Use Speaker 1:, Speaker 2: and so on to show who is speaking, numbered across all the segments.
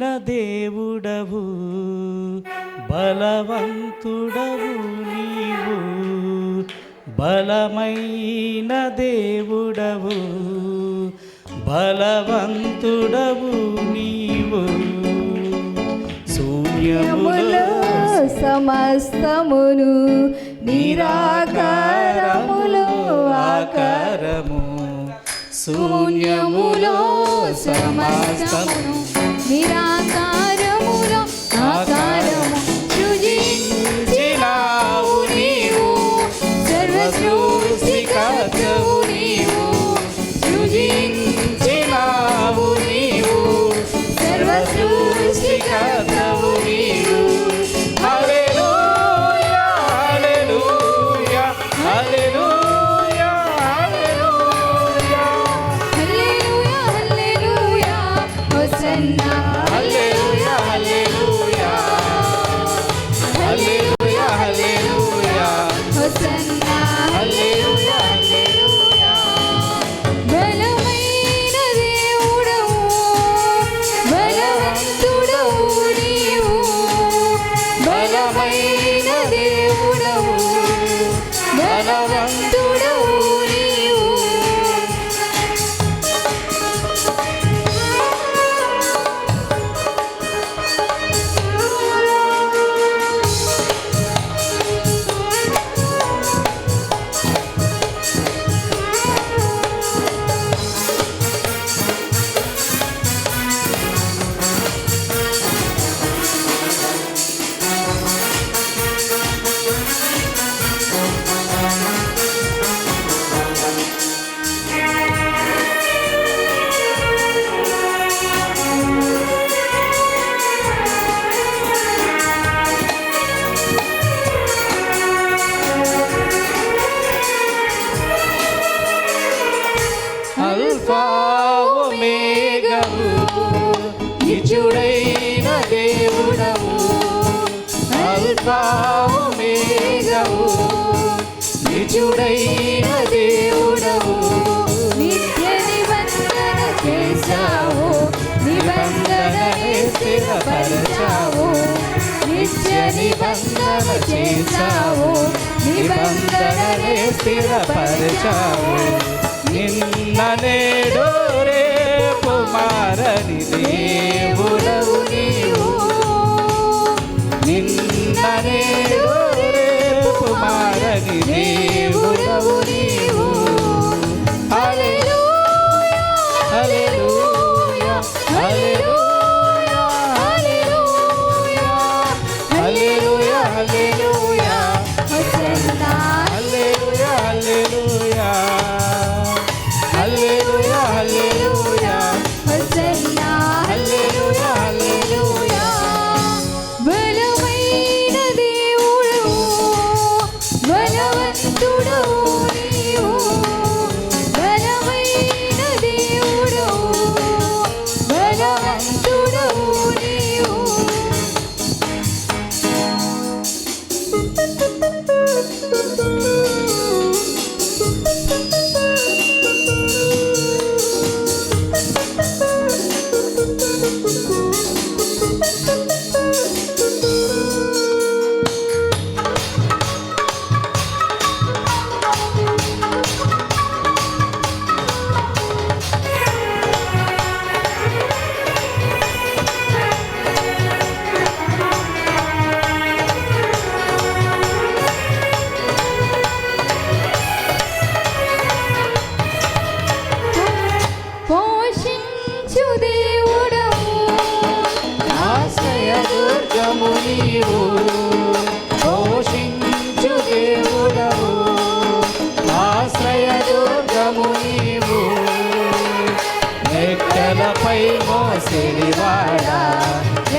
Speaker 1: దేవుడవు బలవంతుడవు నీవు, బలమైన దేవుడవు బలవంతుడవు నీవు. శూన్యములో
Speaker 2: సమస్తమును నిరాకారములో ఆకారము,
Speaker 1: శూన్యములో సమస్తమును
Speaker 2: నిరాకారములో ఆకారము
Speaker 1: సృజించినావు నీవు, సర్వ సృష్టికర్తవు నీవు. సృజించినావు నీవు, సర్వ సృష్టికర్తవు నీవు. హల్లెలూయా హల్లెలూయా హల్లెలూయా హల్లెలూయా
Speaker 2: హల్లెలూయా హల్లెలూయా హోసన్నా
Speaker 1: హల్లెలూయా హల్లెలూయా హల్లెలూయా హల్లెలూయా
Speaker 2: హోసన్నా
Speaker 1: హల్లెలూయా హల్లెలూయా.
Speaker 2: బలమైన దేవుడవు బలవంతుడవు నీవు, బలమైన దేవుడవు బలవంతుడవు నీవు.
Speaker 1: అల్ఫా ఒమేగవు నిత్యుడైన దేవుడవు, అల్ఫా ఒమేగవు నిత్యుడైన దేవుడవు.
Speaker 2: నిత్య నిబంధన చేశావు, నిబంధననే స్థిరపరచావు. నిత్య నిబంధన చేశావు,
Speaker 1: నిబంధననే స్థిరపరచావు. నిన్న నేడు రేపు మారని దేవుడవు నీవు, నిన్న నేడు రేపు మారని దేవుడవు నీవు. హల్లెలూయా హల్లెలూయా హల్లెలూయా హల్లెలూయా హల్లెలూయా
Speaker 2: హోసన్నా
Speaker 1: హల్లెలూయా హల్లెలూయా హల్లెలూయా హల్లెలూయా
Speaker 2: హోసన్నా
Speaker 1: హల్లెలూయా హల్లెలూయా.
Speaker 2: బలమైన దేవుడవు బలవంతుడవు నీవు, బలమైన దేవుడవు బలవంతుడవు నీవు. పోషించు దేవుడవు
Speaker 1: ఆశ్రయదుర్గము నీవు, పోషించు దేవుడవు ఆశ్రయదుర్గము నీవు. రెక్కలపై మోసిడివాడా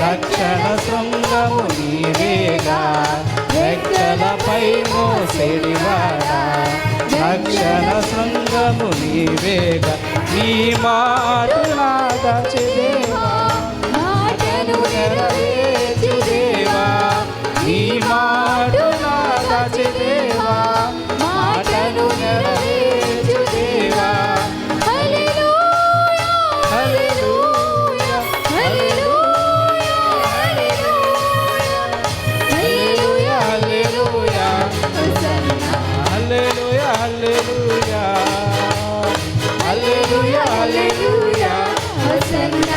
Speaker 1: రక్షణ శృంగము నీవేగా, రెక్కలపై మోసిడివాడా రక్షణ శృంగము నీవేగా. నీ మాటు నాదచిదేవా
Speaker 2: మాటను
Speaker 1: నెరవేర్చు దేవా, నీ మాటు నాదచిదేవా మాటను నెరవేర్చు దేవా.
Speaker 2: హల్లెలూయా
Speaker 1: హల్లెలూయా హల్లెలూయా హల్లెలూయా హల్లెలూయా హల్లెలూయా
Speaker 2: హల్లెలూయా హోసన్నా